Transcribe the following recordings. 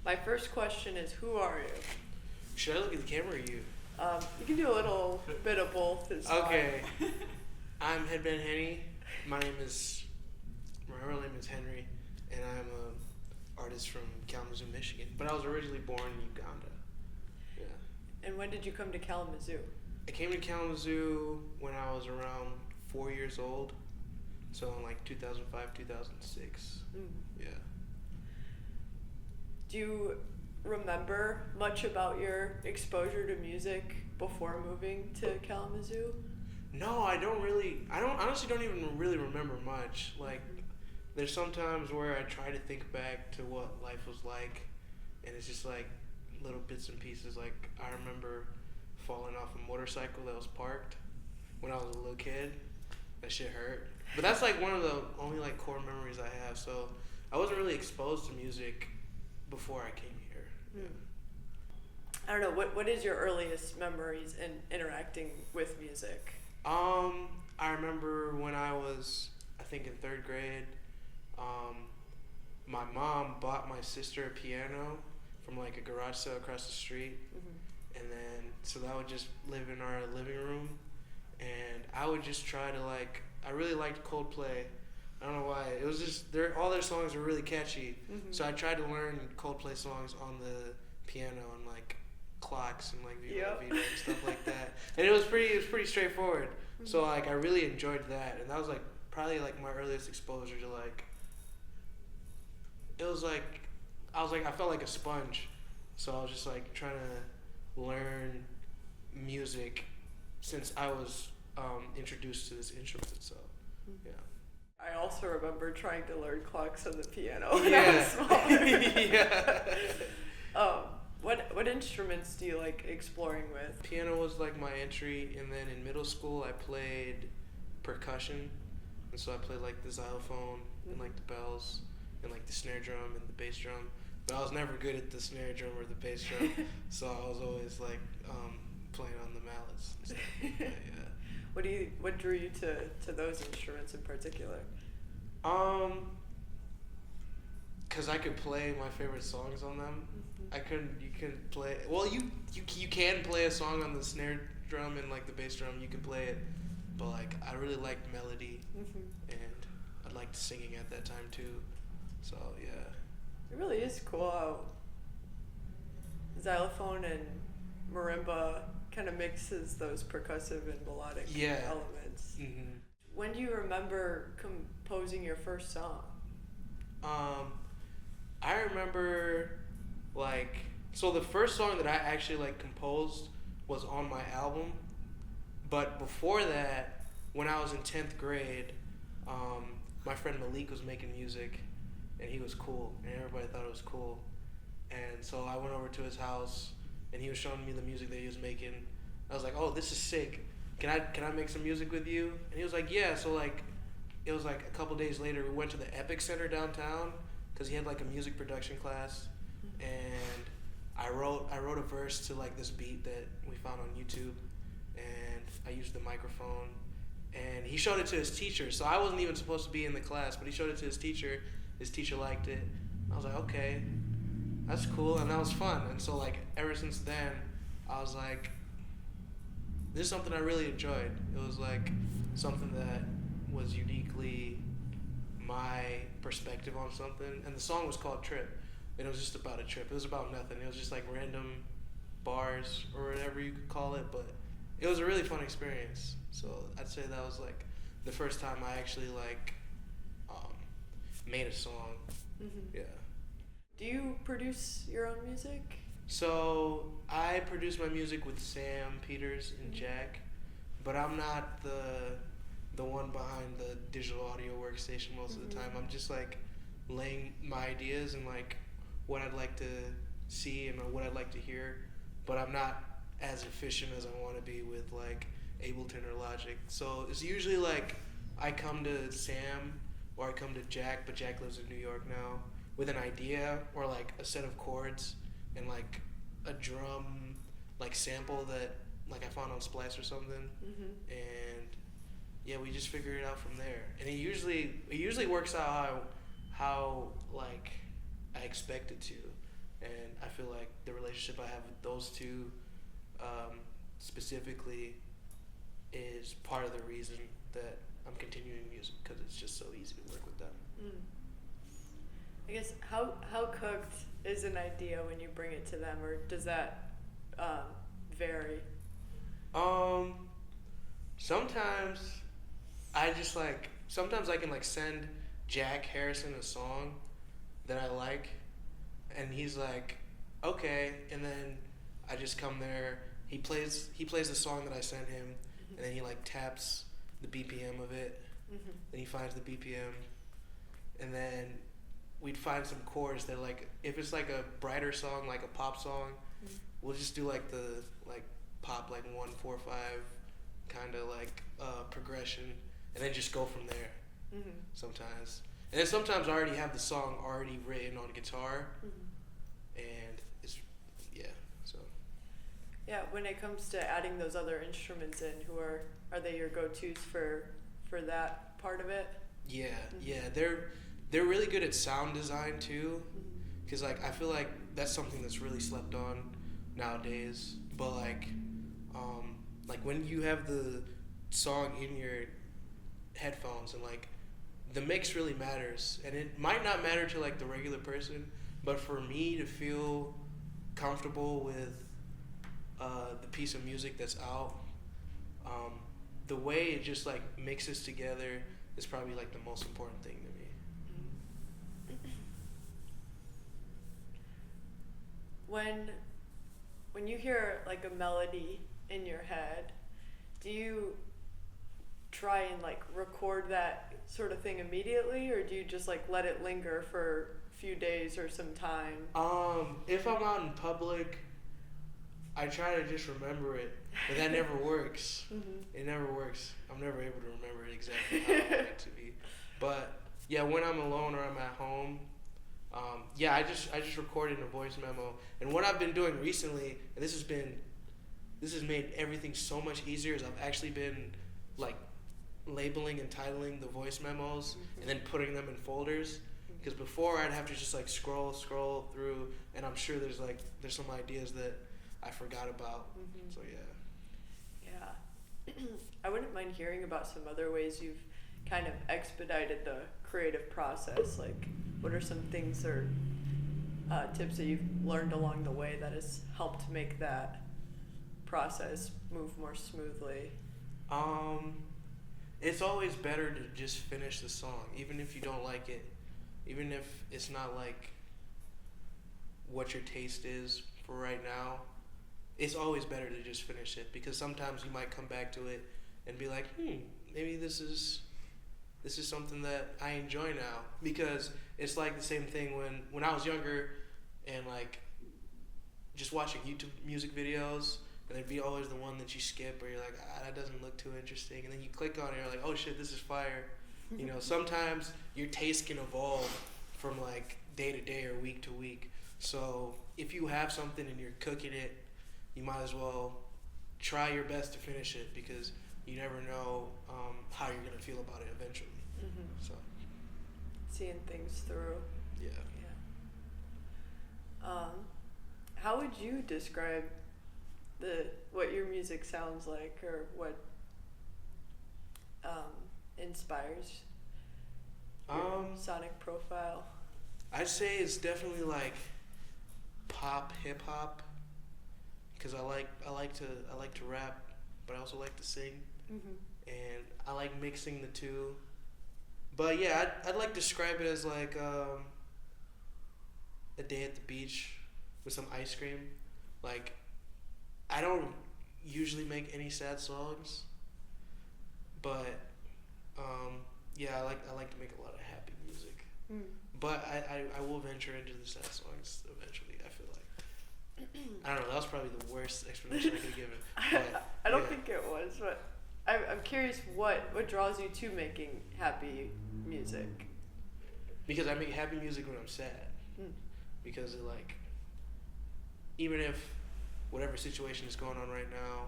My first question is, who are you? Should I look at the camera or you? You can do a little bit of both. It's Okay. I'm Headband Henny. My real name is Henry, and I'm an artist from Kalamazoo, Michigan. But I was originally born in Uganda. Yeah. And when did you come to Kalamazoo? I came to Kalamazoo when I was around 4 years old. So in like 2005, 2006. Yeah. Do you remember much about your exposure to music before moving to Kalamazoo? No, I honestly don't even really remember much. Like, there's some times where I try to think back to what life was like, and it's just like little bits and pieces. Like, I remember falling off a motorcycle that was parked when I was a little kid. That shit hurt. But that's like one of the only like core memories I have. So I wasn't really exposed to music before I came here. I don't know, what is your earliest memories in interacting with music? I remember when I was, I think in third grade, my mom bought my sister a piano from like a garage sale across the street. And then, so that would just live in our living room. And I would just try to like, I really liked Coldplay. I don't know why. It was just, all their songs were really catchy. So I tried to learn Coldplay songs on the piano and like clocks and like Viva Vida and stuff like that. And it was pretty straightforward. So like I really enjoyed that, and that was like probably like my earliest exposure to like. It was like I felt like a sponge, so I was just like trying to learn music since I was introduced to this instrument. So yeah. I also remember trying to learn clocks on the piano when I was smaller. Yeah. What instruments do you like exploring with? Piano was like my entry, and then in middle school I played percussion, and so I played like the xylophone and like the bells and like the snare drum and the bass drum. But I was never good at the snare drum or the bass drum, so I was always like playing on the mallets and stuff like that. Yeah. What drew you to those instruments in particular? Cause I could play my favorite songs on them. You couldn't play. Well, you can play a song on the snare drum and like the bass drum. You can play it, but like I really liked melody, and I liked singing at that time too. So yeah. It really is cool how xylophone and marimba kind of mixes those percussive and melodic elements. When do you remember composing your first song? I remember, like, so the first song that I actually like composed was on my album, but before that, when I was in 10th grade, my friend Malik was making music, and he was cool, and everybody thought it was cool, and so I went over to his house, and he was showing me the music that he was making. I was like, oh, this is sick. Can I make some music with you? And he was like, yeah. So like, it was like a couple days later, we went to the Epic Center downtown, because he had like a music production class, and I wrote a verse to like this beat that we found on YouTube, and I used the microphone, and he showed it to his teacher. So I wasn't even supposed to be in the class, but he showed it to his teacher. His teacher liked it. I was like, okay, that's cool, and that was fun. And so like ever since then, I was like, this is something I really enjoyed. It was like something that was uniquely my perspective on something, and the song was called Trip, and it was just about a trip. It was about nothing. It was just like random bars or whatever you could call it, but it was a really fun experience. So I'd say that was like the first time I actually like made a song. Yeah. Do you produce your own music? So I produce my music with Sam Peters and Jack, but I'm not the one behind the digital audio workstation most of the time. I'm just like laying my ideas and like what I'd like to see and what I'd like to hear, but I'm not as efficient as I want to be with like Ableton or Logic. So it's usually like I come to Sam or I come to Jack, but Jack lives in New York now, with an idea or like a set of chords and like a drum like sample that like I found on Splice or something, and yeah, we just figure it out from there. And it usually works out how like I expect it to. and I feel like the relationship I have with those two specifically is part of the reason that I'm continuing music, because it's just so easy to work with them. I guess how cooked is an idea when you bring it to them, or does that vary? Sometimes sometimes I can like send Jack Harrison a song that I like, and he's like, okay, and then I just come there. He plays the song that I sent him, and then he like taps the BPM of it. Then he finds the BPM, and then we'd find some chords that like, if it's like a brighter song, like a pop song, we'll just do like the like pop like 1-4-5 kind of like progression, and then just go from there. Sometimes, and then sometimes I already have the song already written on guitar, and it's so. Yeah, when it comes to adding those other instruments in, are they your go-tos for that part of it? Yeah, they're really good at sound design too, because like I feel like that's something that's really slept on nowadays. But like when you have the song in your headphones, and like the mix really matters, and it might not matter to like the regular person, but for me to feel comfortable with the piece of music that's out, the way it just like mixes together is probably like the most important thing to me. When you hear like a melody in your head, do you try and like record that sort of thing immediately, or do you just like let it linger for a few days or some time? If I'm out in public, I try to just remember it, but that never works. It never works. I'm never able to remember it exactly how I want it to be. But yeah, when I'm alone or I'm at home, I just recorded a voice memo. And what I've been doing recently, and this has made everything so much easier, is I've actually been like labeling and titling the voice memos and then putting them in folders. Because before I'd have to just like scroll through, and I'm sure there's some ideas that I forgot about. So yeah. I wouldn't mind hearing about some other ways you've kind of expedited the creative process. Like, what are some things or tips that you've learned along the way that has helped make that process move more smoothly? It's always better to just finish the song, even if you don't like it, even if it's not like what your taste is for right now. It's always better to just finish it, because sometimes you might come back to it and be like, maybe this is something that I enjoy now. Because it's like the same thing when I was younger, and like just watching YouTube music videos, and there'd be always the one that you skip, or you're like, that doesn't look too interesting, and then you click on it and you're like, oh shit, this is fire. Sometimes your taste can evolve from like day to day or week to week. So if you have something and you're cooking it, you might as well try your best to finish it, because you never know how you're going to feel about it eventually. So seeing things through. Yeah. How would you describe what your music sounds like, or what inspires your sonic profile? I'd say it's definitely like pop, hip hop, because I like to rap, but I also like to sing, and I like mixing the two. But yeah, I'd like to describe it as like a day at the beach with some ice cream. Like, I don't usually make any sad songs, but I like to make a lot of happy music. But I will venture into the sad songs eventually, I feel like. I don't know, that was probably the worst explanation I could have given. But, I don't think it was, but I'm curious what draws you to making happy music? Because I make happy music when I'm sad. Because it, like, even if whatever situation is going on right now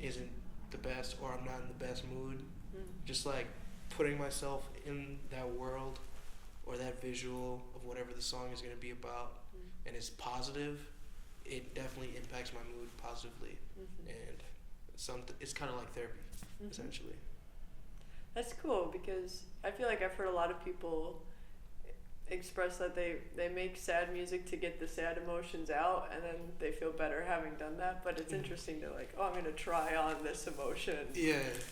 isn't the best, or I'm not in the best mood, just like putting myself in that world or that visual of whatever the song is going to be about and is positive, it definitely impacts my mood positively. And it's kind of like therapy, essentially. That's cool, because I feel like I've heard a lot of people express that they make sad music to get the sad emotions out, and then they feel better having done that. But it's interesting to like, oh, I'm gonna try on this emotion,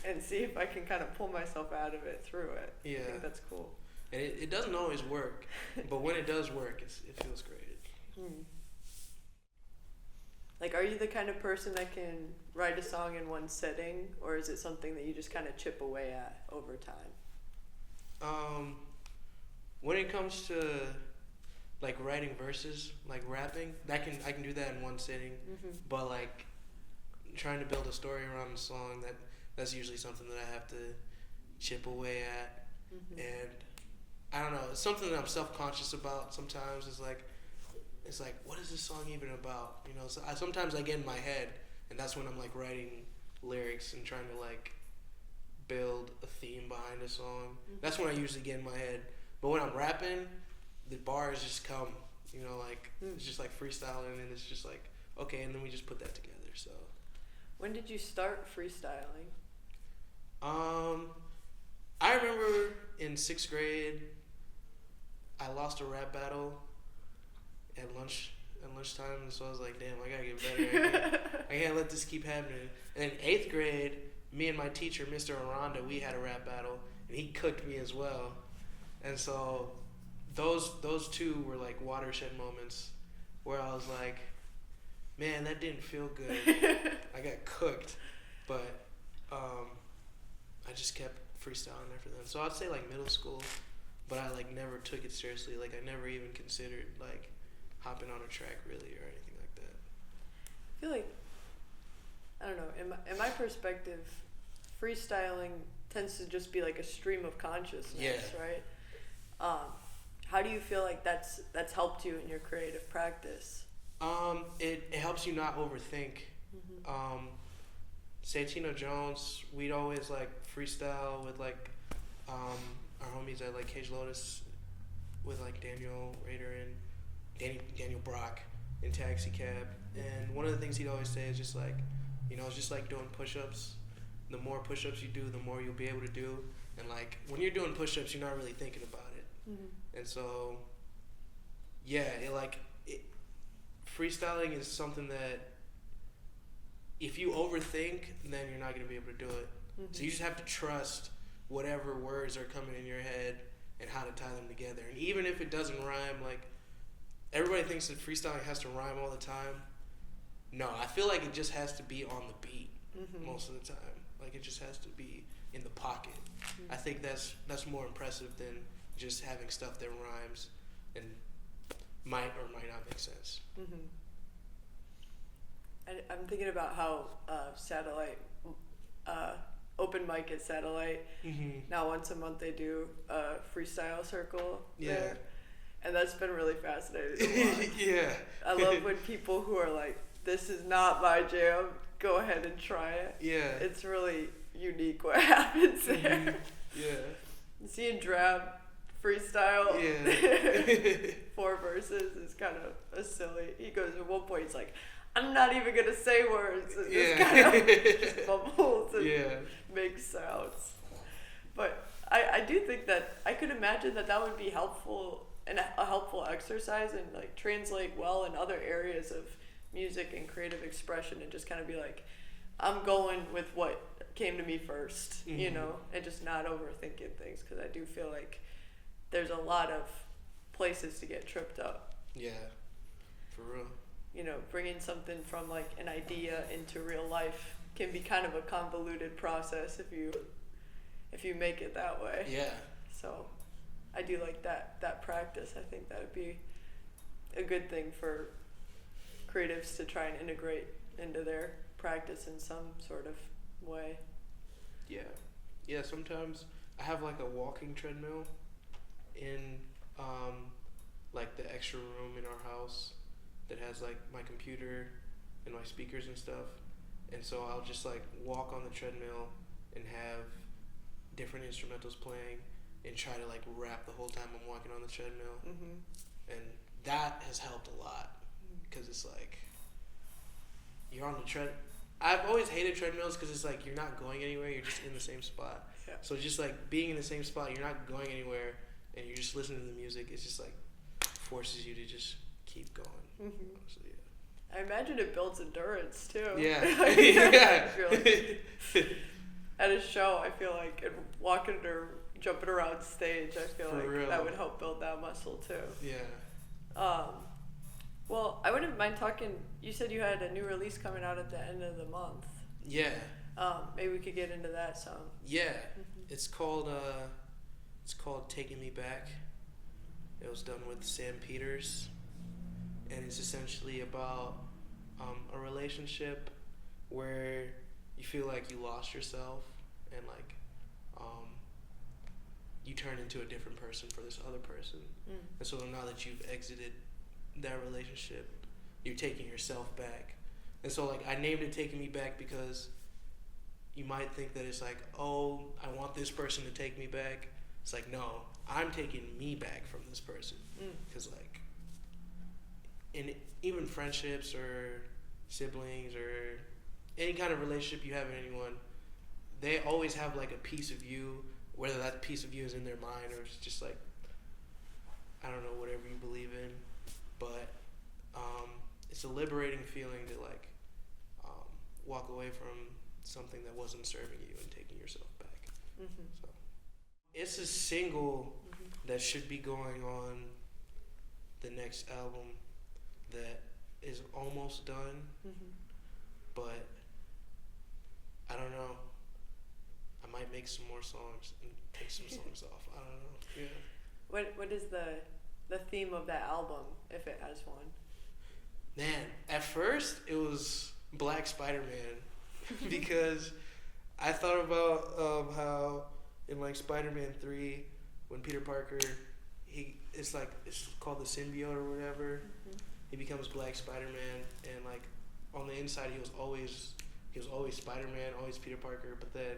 and see if I can kind of pull myself out of it through it. I think that's cool. And it doesn't always work, but when it does work, it feels great. Like, are you the kind of person that can write a song in one sitting, or is it something that you just kind of chip away at over time? When it comes to like writing verses, like rapping, I can do that in one sitting. But like trying to build a story around a song, that's usually something that I have to chip away at. And I don't know, it's something that I'm self-conscious about sometimes. It's like, what is this song even about? You know, so sometimes I get in my head, and that's when I'm like writing lyrics and trying to like build a theme behind a song. That's when I usually get in my head. But when I'm rapping, the bars just come, you know, like it's just like freestyling, and it's just like, okay, and then we just put that together. So when did you start freestyling? I remember in 6th grade, I lost a rap battle at lunchtime, and so I was like, damn, I gotta get better. I can't let this keep happening. And in 8th grade, me and my teacher, Mr. Aranda, we had a rap battle, and he cooked me as well. And so those two were like watershed moments where I was like, man, that didn't feel good. I got cooked. But I just kept freestyling after that. So I'd say like middle school, but I like never took it seriously. Like I never even considered like hopping on a track really or anything like that. I feel like, I don't know, in my perspective, freestyling tends to just be like a stream of consciousness, right? How do you feel like that's helped you in your creative practice? It helps you not overthink. Santino Jones, we'd always like freestyle with like our homies at like Cage Lotus with like Daniel Rader and Daniel Brock in Taxi Cab. And one of the things he'd always say is just like, you know, it's just like doing push-ups. The more push-ups you do, the more you'll be able to do. And like when you're doing push-ups, you're not really thinking about it. And so, yeah, freestyling is something that if you overthink, then you're not going to be able to do it. So you just have to trust whatever words are coming in your head and how to tie them together. And even if it doesn't rhyme, like everybody thinks that freestyling has to rhyme all the time. No, I feel like it just has to be on the beat most of the time. Like it just has to be in the pocket. I think that's more impressive than just having stuff that rhymes and might or might not make sense. I'm thinking about how Satellite, open mic at Satellite, now once a month they do a freestyle circle there. And that's been really fascinating to watch. I love when people who are like, this is not my jam, go ahead and try it. It's really unique what happens there. Seeing Drab freestyle 4 verses is kind of a silly. He goes at one point, he's like, I'm not even gonna say words, and just kind of just bubbles and makes sounds. But I do think that I could imagine that would be helpful and a helpful exercise and like translate well in other areas of music and creative expression, and just kind of be like, I'm going with what came to me first, you know, and just not overthinking things, because I do feel like there's a lot of places to get tripped up. For real. You know, bringing something from like an idea into real life can be kind of a convoluted process if you make it that way. So I do like that practice. I think that would be a good thing for creatives to try and integrate into their practice in some sort of way. Sometimes I have like a walking treadmill in like the extra room in our house that has like my computer and my speakers and stuff, and so I'll just like walk on the treadmill and have different instrumentals playing and try to like rap the whole time I'm walking on the treadmill. And that has helped a lot because it's like you're on the tread. I've always hated treadmills because it's like you're not going anywhere. You're just in the same spot. Yeah. So just like being in the same spot, you're not going anywhere, and you're just listening to the music. It's just like forces you to just keep going. Mm-hmm. So, yeah. I imagine it builds endurance too. Yeah. Yeah. I feel like at a show, I feel like and walking or jumping around stage, I feel For like real. that would help build that muscle too. Yeah. Well, I wouldn't mind talking. You said you had a new release coming out at the end of the month. Yeah. Maybe we could get into that some. Yeah. Mm-hmm. It's called Taking Me Back. It was done with Sam Peters, and it's essentially about a relationship where you feel like you lost yourself and like you turn into a different person for this other person. And so now that you've exited that relationship, you're taking yourself back. And so like I named it Taking Me Back because you might think that it's like, oh, I want this person to take me back. It's like, no, I'm taking me back from this person. Because like in even friendships or siblings or any kind of relationship you have with anyone, they always have like a piece of you, whether that piece of you is in their mind or it's just like, I don't know, whatever you believe in. But it's a liberating feeling to like walk away from something that wasn't serving you and taking yourself back. Mm-hmm. So it's a single that should be going on the next album that is almost done, but I don't know. I might make some more songs and take some songs off. I don't know. Yeah. What is the theme of that album, if it has one? Man, at first it was Black Spiderman because I thought about how in like Spider-Man 3 when Peter Parker it's called the symbiote or whatever. He becomes Black Spider-Man and like on the inside he was always Spider-Man, always Peter Parker, but then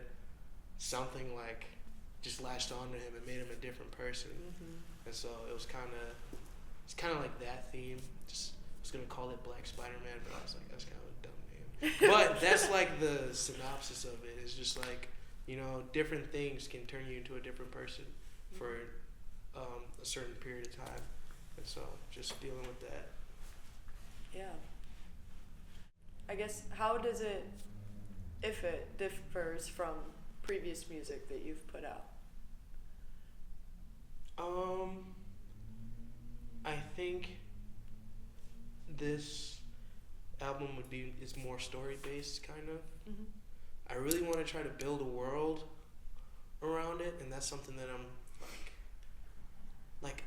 something like just latched onto him and made him a different person. And so it's kind of like that theme. Just I was gonna call it Black Spider-Man, but I was like, that's kind of a dumb name. But that's like the synopsis of it. It's just like, you know, different things can turn you into a different person for a certain period of time, and so just dealing with that. Yeah. I guess how does it, if it differs from previous music that you've put out? I think this album is more story based, kind of. I really want to try to build a world around it, and that's something that I'm like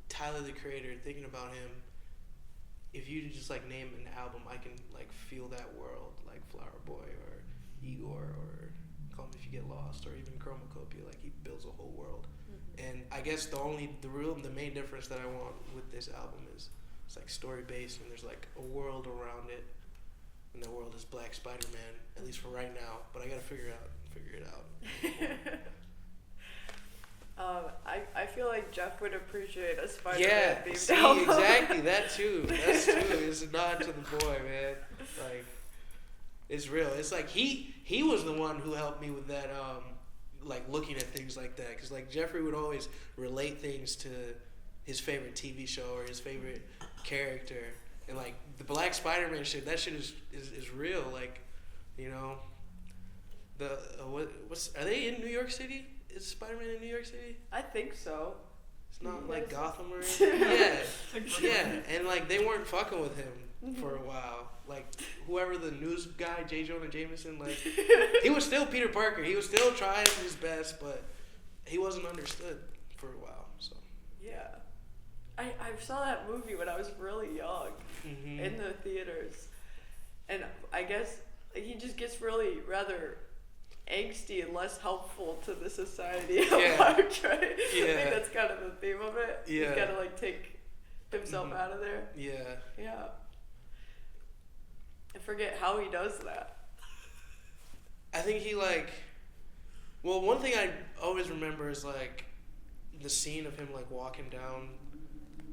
Tyler the Creator, thinking about him. If you just like name an album, I can like feel that world, like Flower Boy or Igor or Call Me If You Get Lost or even Chromacopia. Like he builds a whole world. And I guess the main difference that I want with this album is it's like story based and there's like a world around it, and the world is Black Spider-Man, at least for right now. But I gotta figure it out. I feel like Jeff would appreciate a Spider-Man themed album. album. Exactly, that too. That's too. It's a nod to the boy, man. Like, it's real. It's like he was the one who helped me with that, like looking at things like that. Because like Jeffrey would always relate things to his favorite TV show or his favorite character. And like the Black Spider-Man shit, that shit is real. Like, you know, are they in New York City? Is Spider-Man in New York City? I think so. It's not like Gotham or anything. Yeah, and like they weren't fucking with him for a while. Like whoever the news guy, J. Jonah Jameson, like he was still Peter Parker. He was still trying his best, but he wasn't understood for a while. So yeah, I saw that movie when I was really young in the theaters, and I guess he just gets really rather angsty and less helpful to the society at large, right? Yeah. I think that's kind of the theme of it. Yeah. He's got to like take himself out of there. Yeah. Yeah. I forget how he does that. I think he one thing I always remember is like the scene of him like walking down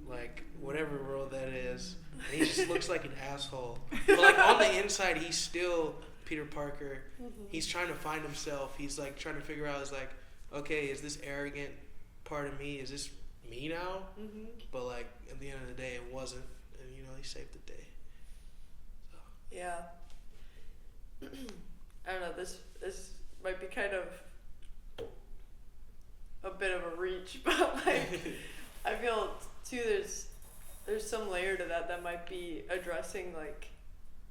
like whatever role that is, and he just looks like an asshole. But like on the inside, he's still Peter Parker. He's trying to find himself. He's like trying to figure out, is like, okay, is this arrogant part of me? Is this me now? But like at the end of the day, it wasn't, and you know, he saved the day. So. Yeah. I don't know. This might be kind of a bit of a reach, but like I feel too there's some layer to that might be addressing like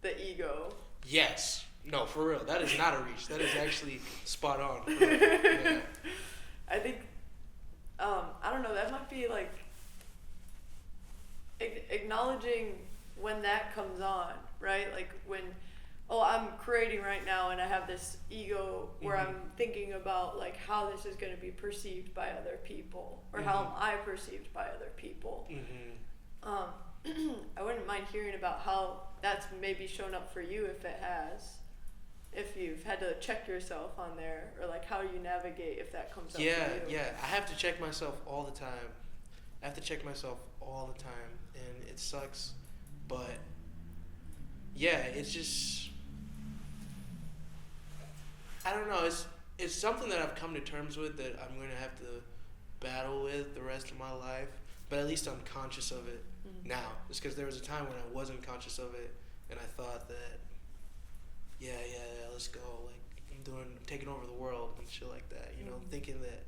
the ego. Yes. No, for real. That is not a reach. That is actually spot on. Yeah. I think I don't know, that might be like acknowledging when that comes on, right? Like when I'm creating right now and I have this ego where I'm thinking about like how this is going to be perceived by other people, or how am I perceived by other people. I wouldn't mind hearing about how that's maybe shown up for you, if you've had to check yourself on there, or like how you navigate if that comes up for you. Yeah, I have to check myself all the time. And it sucks, but yeah, it's just, I don't know, it's something that I've come to terms with, that I'm going to have to battle with the rest of my life, but at least I'm conscious of it now. It's because there was a time when I wasn't conscious of it, and I thought that, yeah, let's go, like, I'm taking over the world and shit like that, you know, thinking that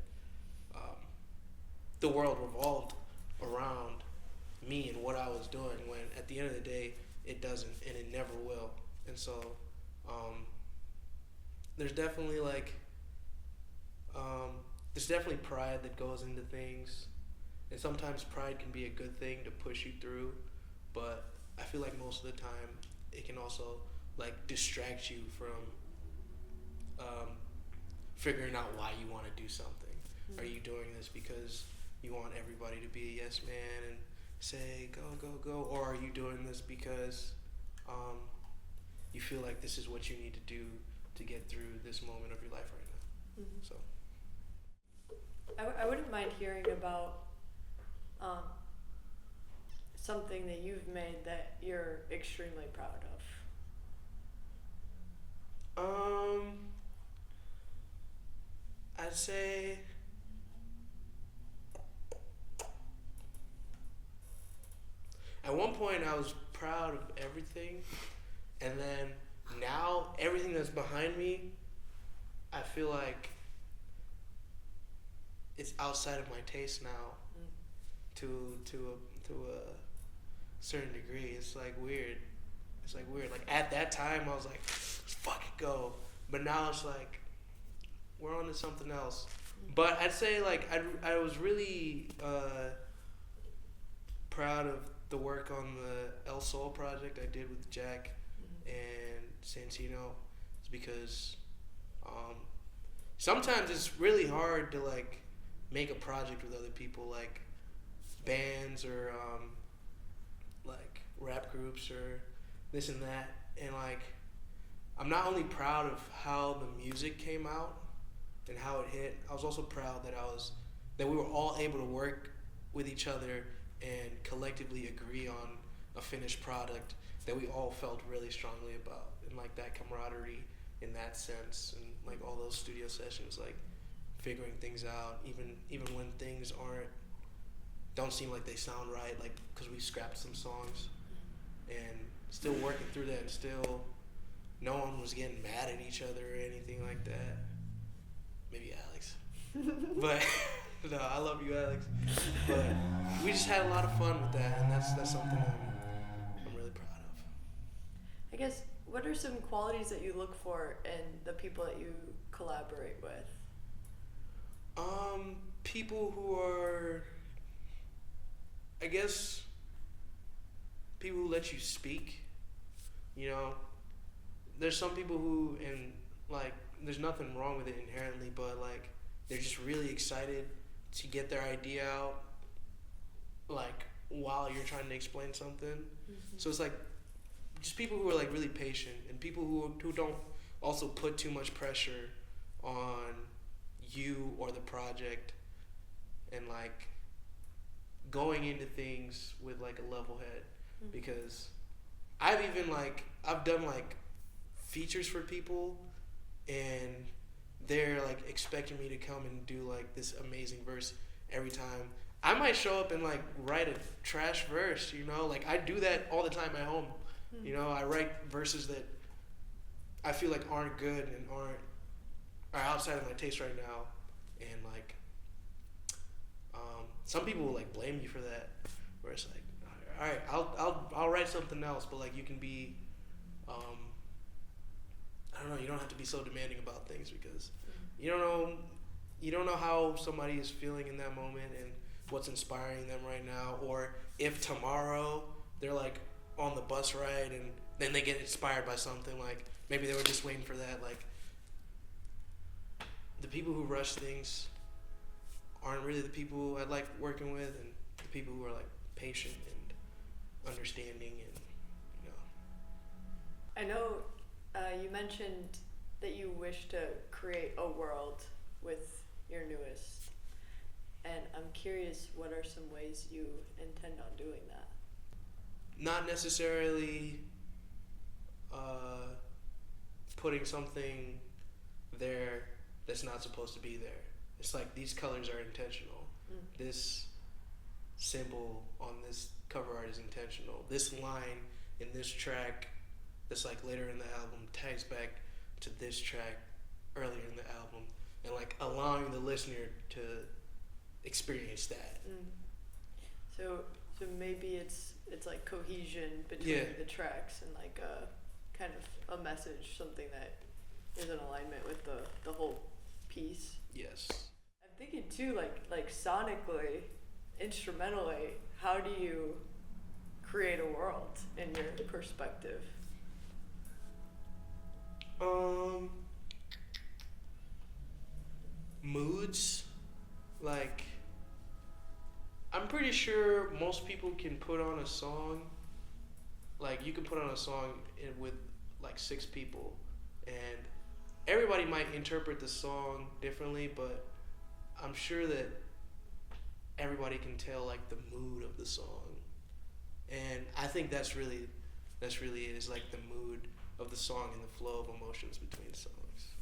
the world revolved around me and what I was doing, when at the end of the day, it doesn't, and it never will. And so, there's definitely like, there's definitely pride that goes into things, and sometimes pride can be a good thing to push you through, but I feel like most of the time it can also like distract you from figuring out why you want to do something. Are you doing this because you want everybody to be a yes man and say go, or are you doing this because you feel like this is what you need to do to get through this moment of your life right now? So I wouldn't mind hearing about something that you've made that you're extremely proud of. I'd say at one point I was proud of everything, and then now everything that's behind me, I feel like it's outside of my taste now. To a certain degree. It's like weird. Like at that time I was like, let's fucking go. But now it's like, we're on to something else. But I'd say like I was really proud of the work on the El Sol project I did with Jack and Santino. It's because sometimes it's really hard to like make a project with other people, like bands or like rap groups or this and that, and like I'm not only proud of how the music came out and how it hit, I was also proud that we were all able to work with each other and collectively agree on a finished product that we all felt really strongly about, and like that camaraderie in that sense, and like all those studio sessions, like figuring things out, even when things don't seem like they sound right, like because we scrapped some songs, and still working through that, and still no one was getting mad at each other or anything like that. Maybe Alex. But no, I love you, Alex. But we just had a lot of fun with that, and that's something I'm really proud of. I guess, what are some qualities that you look for in the people that you collaborate with? People who are, I guess, people who let you speak. You know, there's some people who, and like, there's nothing wrong with it inherently, but like, they're just really excited to get their idea out, like, while you're trying to explain something. So it's like, just people who are like really patient, and people who don't also put too much pressure on you or the project, and like going into things with like a level head, because I've done like features for people, and they're like expecting me to come and do like this amazing verse every time. I might show up and like write a trash verse, you know, like I do that all the time at home. You know, I write verses that I feel like aren't good and are outside of my taste right now, and like some people will like blame you for that, where it's like, all right, I'll write something else, but like you can be, I don't know, you don't have to be so demanding about things, because you don't know how somebody is feeling in that moment and what's inspiring them right now, or if tomorrow they're like on the bus ride and then they get inspired by something, like maybe they were just waiting for that. Like the people who rush things aren't really the people I like working with, and the people who are like patient and understanding, and I know you mentioned that you wish to create a world with your newest, and I'm curious, what are some ways you intend on doing that? Not necessarily putting something there that's not supposed to be there. It's like these colors are intentional. This symbol on this cover art is intentional. This line in this track that's like later in the album tags back to this track earlier in the album, and like allowing the listener to experience that. So maybe it's like cohesion between the tracks, and like a kind of a message, something that is in alignment with the whole piece. Yes. I'm thinking too, like sonically, instrumentally, how do you create a world in your perspective? Moods, like I'm pretty sure most people can put on a song. Like you can put on a song with like 6 people, and everybody might interpret the song differently, but I'm sure that everybody can tell like the mood of the song, and I think that's really it, is like the mood of the song and the flow of emotions between songs.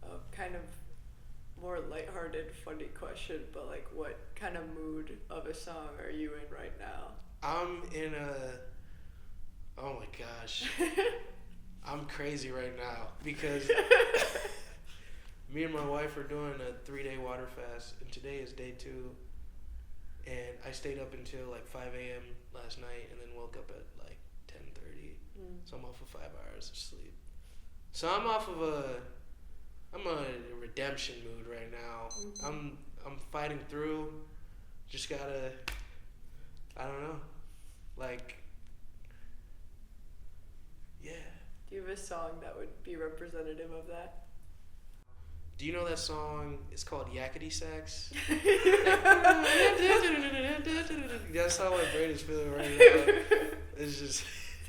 A kind of more lighthearted, funny question, but like, what kind of mood of a song are you in right now? I'm in oh my gosh. I'm crazy right now, because me and my wife are doing a 3-day water fast, and today is day 2. And I stayed up until like 5 a.m. last night, and then woke up at like 10:30. So I'm off of 5 hours of sleep. So I'm a redemption mood right now. I'm fighting through. Just gotta, I don't know, like, yeah. Do you have a song that would be representative of that? Do you know that song? It's called Yakety Sax. That's how my brain is feeling right now. It's just,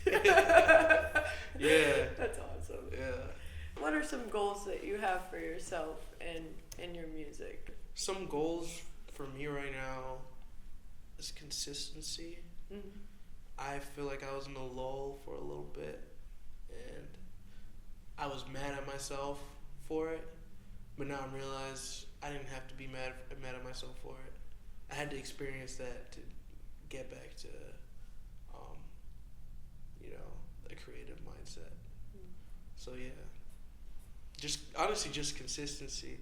yeah. That's awesome. Yeah. What are some goals that you have for yourself and in your music? Some goals for me right now is consistency. I feel like I was in a lull for a little bit, and I was mad at myself for it. But now I realize I didn't have to be mad at myself for it. I had to experience that to get back to, a creative mindset. So yeah, just honestly, just consistency.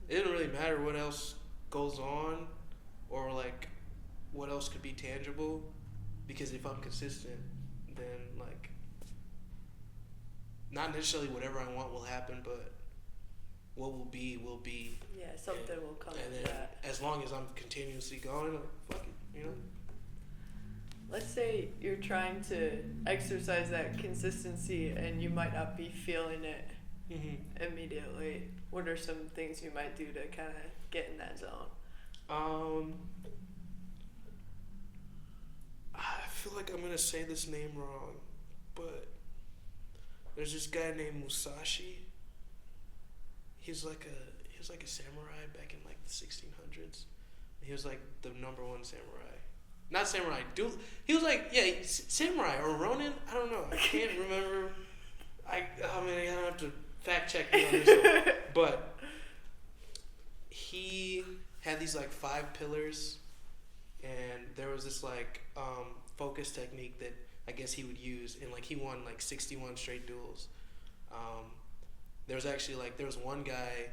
It didn't really matter what else goes on, or like what else could be tangible, because if I'm consistent, then like not necessarily whatever I want will happen, but what will be will be. Yeah, something will come and of then that. as long as I'm continuously going, like, fuck it, Let's say you're trying to exercise that consistency and you might not be feeling it immediately. What are some things you might do to kind of get in that zone? I feel like I'm gonna say this name wrong, but there's this guy named Musashi. He's like was like a samurai back in like the 1600s. He was like the number one samurai. Not samurai, dude. He was like, yeah, samurai or Ronin. I don't know. I can't remember. I don't have to fact check me on this one. But he had these like 5 pillars, and there was this like focus technique that I guess he would use, and like he won like 61 straight duels. There was one guy.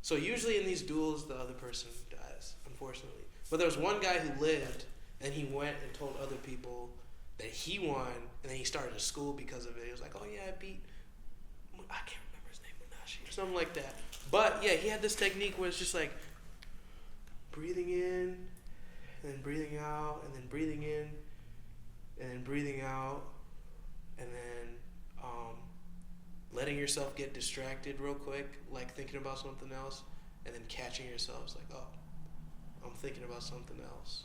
So usually in these duels, the other person dies, unfortunately. But there was one guy who lived, and he went and told other people that he won, and then he started a school because of it. He was like, oh yeah, I can't remember his name, Musashi or something like that. But yeah, he had this technique where it's just like breathing in, and then breathing out, and then breathing in, and then breathing out, and then letting yourself get distracted real quick, like thinking about something else, and then catching yourself. It's like, oh, I'm thinking about something else.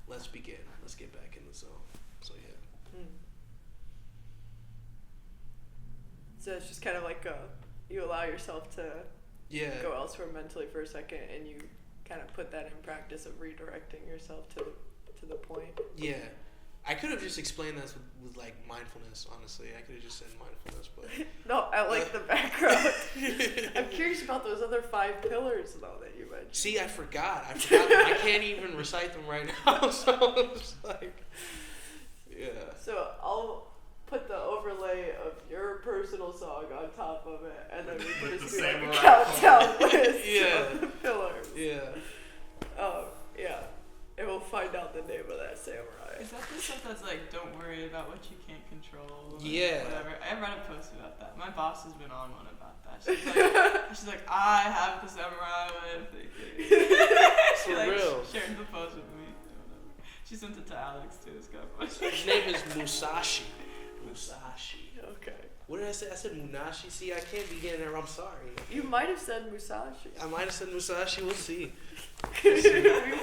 Let's begin. Let's get back in the zone. So yeah. So it's just kind of like you allow yourself to go elsewhere mentally for a second, and you kind of put that in practice of redirecting yourself to the point. Yeah. I could have just explained this with like mindfulness, honestly. I could have just said mindfulness, but... No, I like the background. I'm curious about those other 5 pillars, though, that you mentioned. See, I forgot. I can't even recite them right now, so it's like... Yeah. So I'll put the overlay of your personal song on top of it, and then we can just do like a countdown list of the pillars. Yeah. Yeah. And we'll find out the name of that samurai. Is that the stuff that's like, don't worry about what you can't control? Yeah. Whatever. I read a post about that. My boss has been on one about that. She's like, I have the samurai way of thinking. For real. Shared the post with me. She sent it to Alex too. It's got a bunch. His name is Musashi. Musashi. Okay. What did I say? I said Munashi. See, I can't be getting there. I'm sorry. You might have said Musashi. I might have said Musashi. We'll see. We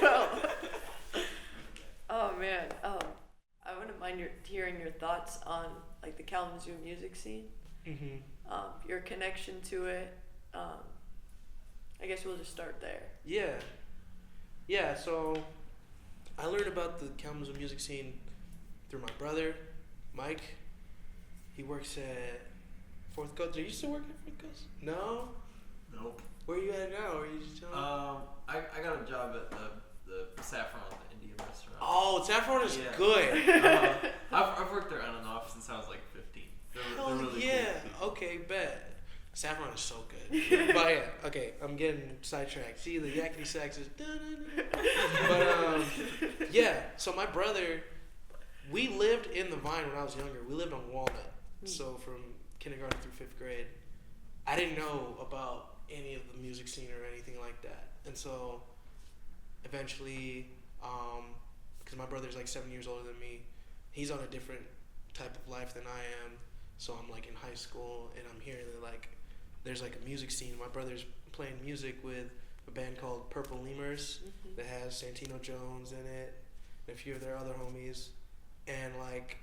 will. Oh man. I wouldn't mind hearing your thoughts on like the Kalamazoo music scene. Mm-hmm. Your connection to it. I guess we'll just start there. Yeah. Yeah. So I learned about the Kalamazoo music scene through my brother, Mike. He works at Fourth Coast. Are you still working at Fourth Coast? No? Nope. Where are you at now? Are you just telling me? I got a job at the Saffron, the Indian restaurant. Oh, Saffron is Yeah. good. I've worked there on and off since I was like 15. They're really yeah. cool people. Okay, bet. Saffron is so good. But yeah, okay, I'm getting sidetracked. See, the yakety sax is... But, yeah, so my brother, we lived in the Vine when I was younger. We lived on Walnut. So from kindergarten through 5th grade, I didn't know about any of the music scene or anything like that. And so eventually, because my brother's like 7 years older than me, he's on a different type of life than I am. So I'm like in high school, and I'm hearing that like there's like a music scene. My brother's playing music with a band called Purple Lemurs that has Santino Jones in it and a few of their other homies. And like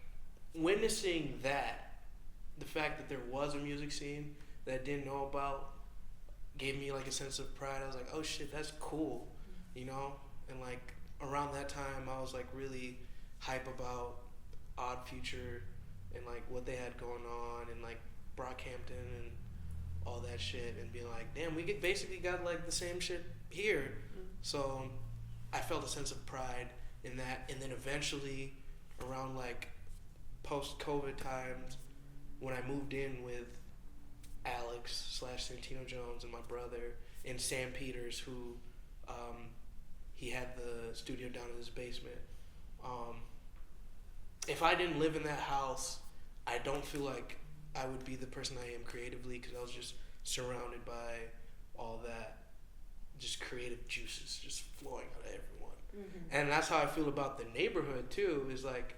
witnessing that, the fact that there was a music scene that I didn't know about gave me like a sense of pride. I was like, oh shit, that's cool, you know? And like around that time I was like really hype about Odd Future and like what they had going on and like Brockhampton and all that shit, and being like, damn, we basically got like the same shit here. So I felt a sense of pride in that. And then eventually around like post-COVID times, when I moved in with Alex / Santino Jones and my brother and Sam Peters, who he had the studio down in his basement. If I didn't live in that house, I don't feel like I would be the person I am creatively, because I was just surrounded by all that just creative juices just flowing out of everyone. And that's how I feel about the neighborhood too, is like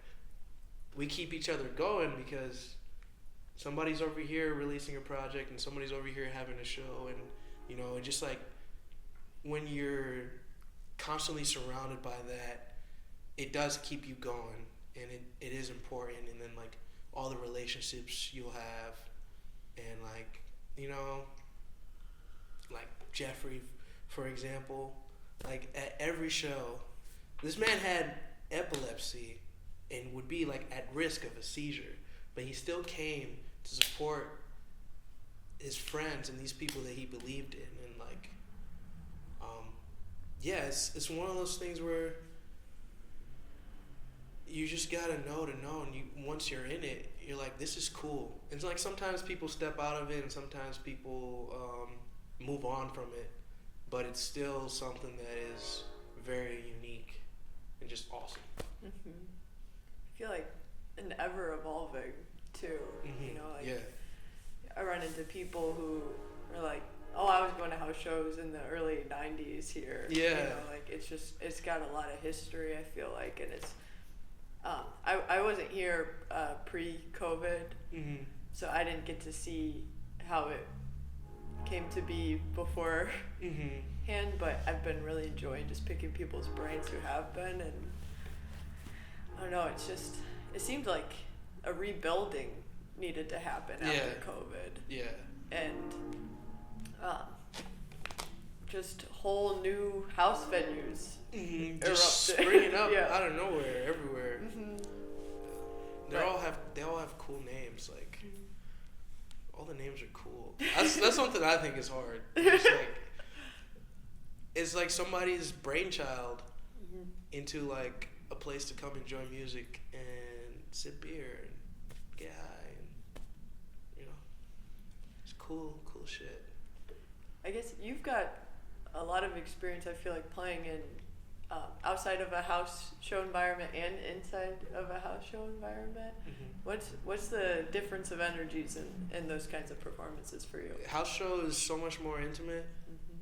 we keep each other going because somebody's over here releasing a project and somebody's over here having a show, and you know, it just like when you're constantly surrounded by that, it does keep you going, and it is important. And then like all the relationships you'll have, and like, you know, like Jeffery, for example, like at every show, this man had epilepsy and would be like at risk of a seizure, but he still came to support his friends and these people that he believed in, and like, yeah, it's one of those things where you just gotta know to know, and you once you're in it, you're like, this is cool. It's like sometimes people step out of it, and sometimes people move on from it, but it's still something that is very unique and just awesome. Mm-hmm. I feel like an ever evolving too. Mm-hmm. You know, like yeah. I run into people who are like, oh, I was going to house shows in the early 90s here. Yeah. You know, like it's got a lot of history, I feel like, and it's, I wasn't here pre-COVID, Mm-hmm. so I didn't get to see how it came to be beforehand, Mm-hmm. but I've been really enjoying just picking people's brains who have been, and I don't know, it seemed like a rebuilding needed to happen after COVID. Yeah. And just whole new house venues. Mm-hmm. Erupted. Just springing up Yeah. out of nowhere, everywhere. Mm-hmm. They all have cool names. Like, all the names are cool. That's something I think is hard. It's like somebody's brainchild Mm-hmm. into like a place to come enjoy music and sip beer and get high, and you know, it's cool shit. I guess you've got a lot of experience, I feel like, playing in outside of a house show environment and inside of a house show environment. Mm-hmm. What's the difference of energies in those kinds of performances for you? House show is so much more intimate. Mm-hmm.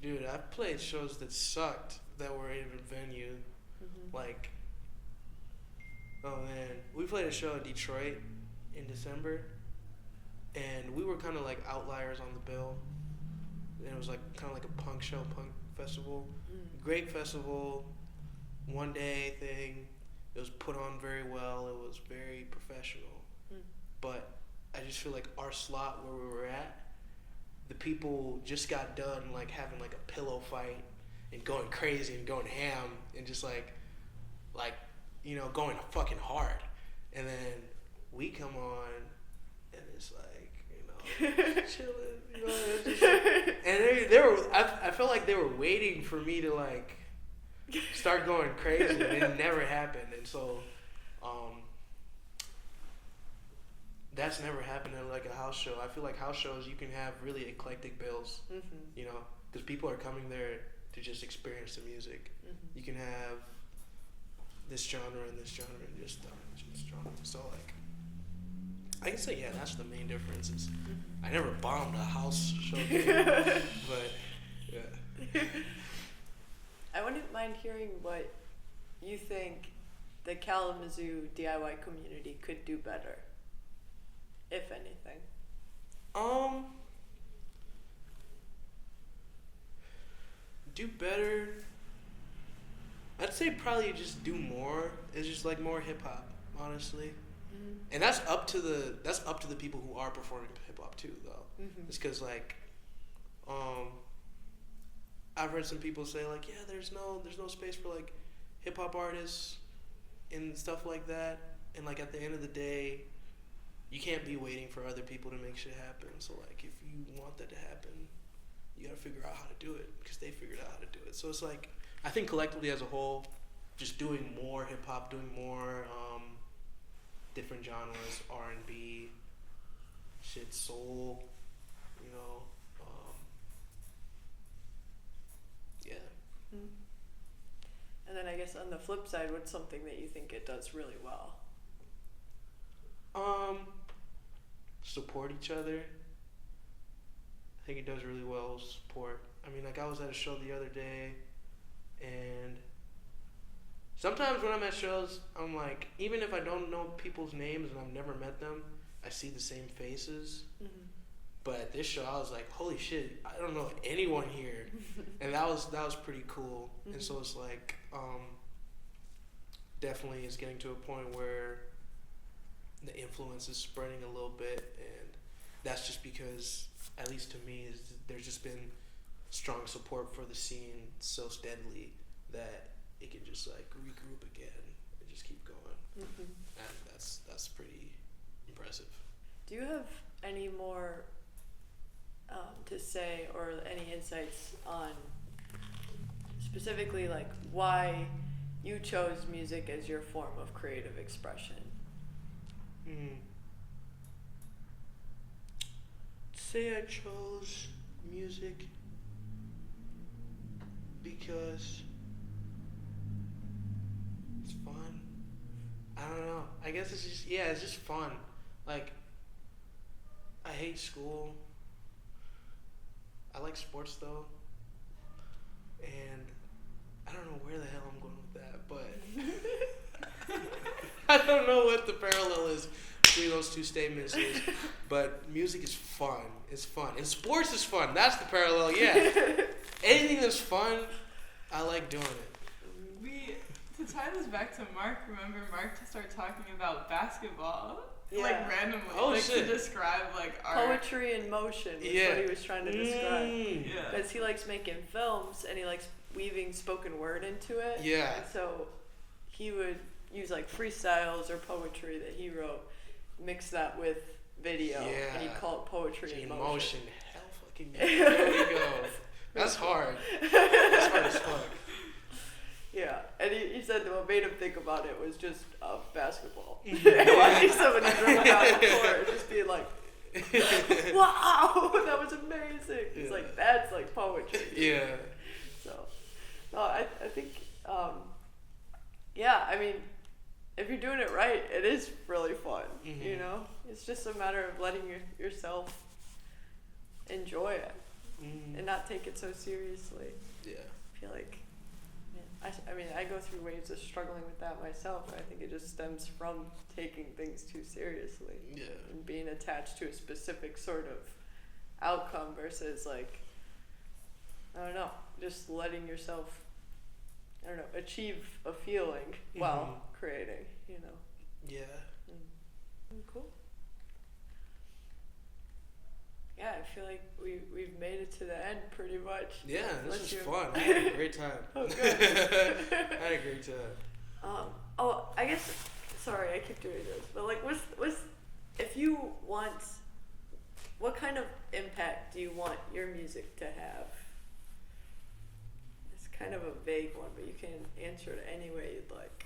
Dude, I've played shows that sucked that were in a venue. Mm-hmm. Like, oh man, we played a show in Detroit in December, and we were kind of like outliers on the bill. And it was like kind of like a punk festival. Great festival, one day thing. It was put on very well. It was very professional. But I just feel like our slot where we were at, the people just got done like having like a pillow fight and going crazy and going ham and just like you know, going fucking hard. And then we come on and it's like, you know, chilling, you know, it's just like, and they were I felt like they were waiting for me to like start going crazy, and it never happened. And so that's never happened at like a house show. I feel like house shows, you can have really eclectic bills, you know, because people are coming there to just experience the music. You can have this genre and this genre and just genre. So like, I can say, yeah, that's the main difference. Is I never bombed a house show game, but yeah. I wouldn't mind hearing what you think the Kalamazoo DIY community could do better, if anything. Do better. I'd say probably just do more. It's just like more hip hop, honestly. And that's up to the people who are performing hip hop too, though. It's because like, I've heard some people say like, yeah, there's no space for like hip hop artists and stuff like that. And like at the end of the day, you can't be waiting for other people to make shit happen. So like, if you want that to happen, you gotta figure out how to do it because they figured out how to do it. So it's like, I think collectively as a whole, just doing more hip hop, doing more different genres, R&B, shit, soul, you know, yeah. And then I guess on the flip side, what's something that you think it does really well? Support each other. I think it does really well, support. I mean, like I was at a show the other day, and sometimes when I'm at shows, I'm like, even if I don't know people's names and I've never met them, I see the same faces. But at this show, I was like, holy shit, I don't know anyone here. And that was pretty cool. And so it's like, definitely it's getting to a point where the influence is spreading a little bit. And that's just because, at least to me, there's just been strong support for the scene so steadily that it can just like regroup again and just keep going. Mm-hmm. And that's pretty impressive. Do you have any more to say or any insights on specifically like why you chose music as your form of creative expression? Say I chose music because it's fun. I don't know. I guess it's just fun. Like, I hate school. I like sports though. And I don't know where the hell I'm going with that, but I don't know what the parallel is between those two statements is. But music is fun. It's fun. And sports is fun. That's the parallel, yeah. Anything that's fun, I like doing it. To tie this back to Mark, remember Mark to start talking about basketball? Yeah. Like randomly, Oh, like shit. to describe like art. Poetry in motion is Yeah. what he was trying to describe. Yeah. Because he likes making films and he likes weaving spoken word into it. Yeah. And so he would use like freestyles or poetry that he wrote, mix that with video, Yeah. and he'd call it poetry in motion. Hell fucking yeah. There we go. That's hard. That's hard as fuck. Yeah, and he said what made him think about it was just basketball. Watching somebody dribble down the court, just being like, wow, that was amazing. It's Yeah. like, that's like poetry. Yeah. So, no, I think, yeah, I mean, if you're doing it right, it is really fun, Mhm. you know? It's just a matter of letting yourself enjoy it and not take it so seriously. Yeah. I feel like, I mean, I go through waves of struggling with that myself. I think it just stems from taking things too seriously Yeah. and being attached to a specific sort of outcome versus like, I don't know, just letting yourself, I don't know, achieve a feeling while creating, you know. Yeah. Cool. Yeah, I feel like we've made it to the end pretty much. Yeah, this Unless was you- fun. I had a great time. Oh, good. I had a great time. I guess, sorry, I keep doing this, but like, if you want, what kind of impact do you want your music to have? It's kind of a vague one, but you can answer it any way you'd like.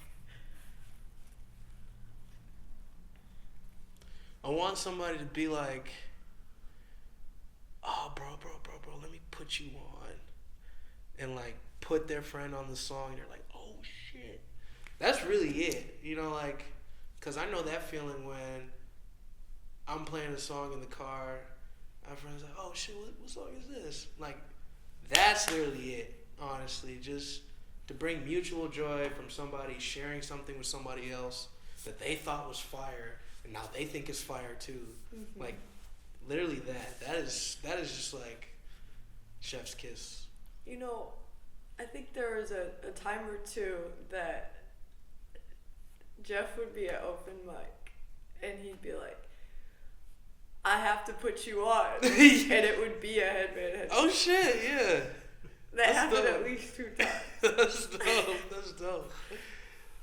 I want somebody to be like, oh, bro, let me put you on. And like, put their friend on the song, and they're like, oh, shit. That's really it. You know, like, because I know that feeling when I'm playing a song in the car, my friend's like, oh, shit, what song is this? Like, that's literally it, honestly. Just to bring mutual joy from somebody sharing something with somebody else that they thought was fire, and now they think it's fire too. Mm-hmm. Like, literally that is just like chef's kiss. You know, I think there was a time or two that Jeff would be at open mic and he'd be like, I have to put you on. And it would be a Headband Henny. Oh shit, yeah. That That's happened dope. at least 2 times.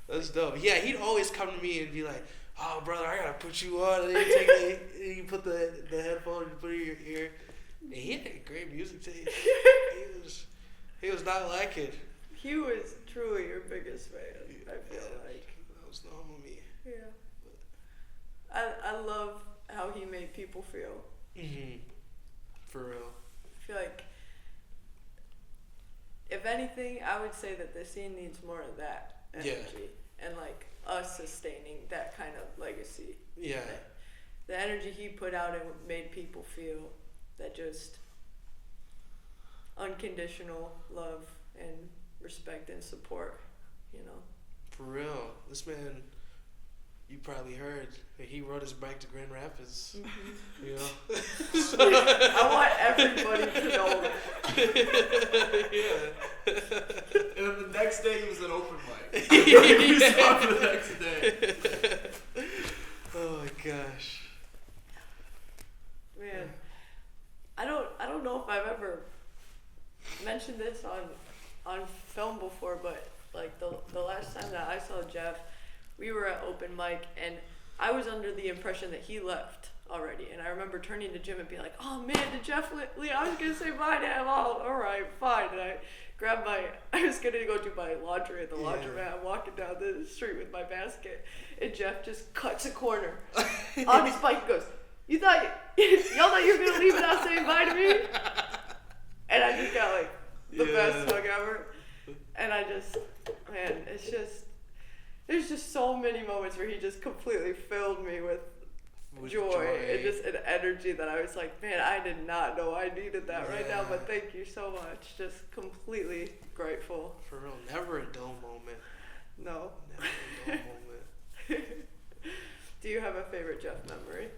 That's dope. Yeah, he'd always come to me and be like, oh brother, I gotta put you on. And then you put the headphone and put it in your ear. And he had a great music taste. He was not like it. He was truly your biggest fan, I feel Yeah, like. that was the homie. Yeah. I love how he made people feel. Mm-hmm. For real. I feel like, if anything, I would say that the scene needs more of that energy. And like us sustaining that kind of legacy. Yeah. The energy he put out and made people feel that just unconditional love and respect and support, you know. For real. This man, you probably heard, he rode his bike to Grand Rapids. Mm-hmm. You know? I want everybody to know that. Yeah. And then the next day he was an open mic. He was on the next day. Oh my gosh. Man, mentioned this on film before, but like the last time that I saw Jeff, we were at open mic, and I was under the impression that he left already, and I remember turning to Jim and being like, "Oh man, did Jeff leave? I was gonna say bye to him. All right, fine." And I grabbed I was gonna go do my laundry at the laundromat. I'm walking down the street with my basket, and Jeff just cuts a corner on his bike and goes, y'all thought you were gonna leave without saying bye to me? And I just got like the best hug ever. And there's just so many moments where he just completely filled me with joy and just an energy that I was like, man, I did not know I needed that right now, but thank you so much. Just completely grateful. For real, never a dull moment. No. Never a dull moment. Do you have a favorite Jeff memory?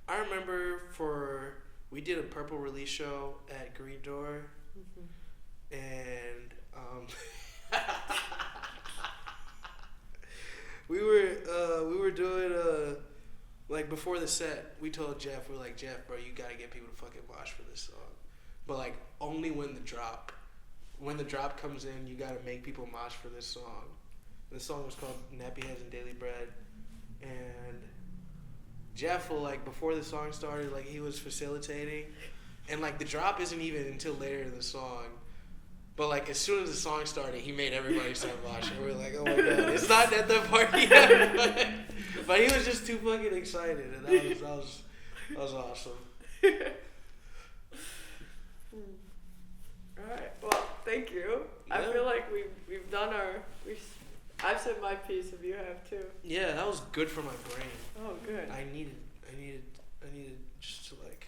I remember we did a Purple release show at Green Door, and we were doing like before the set, we told Jeff, we're like, Jeff, bro, you gotta get people to fucking mosh for this song, but like only when the drop comes in, you gotta make people mosh for this song. The song was called Nappy Heads and Daily Bread, and Jeff will, like, before the song started, like, he was facilitating, and like the drop isn't even until later in the song, but like as soon as the song started, he made everybody start moshing. We were like, oh my god, it's not at the party yet. But he was just too fucking excited, and that was awesome. Alright, well, thank you. Yeah. I feel like we've done I've said my piece, if you have too. Yeah, that was good for my brain. Oh, good. I needed just to like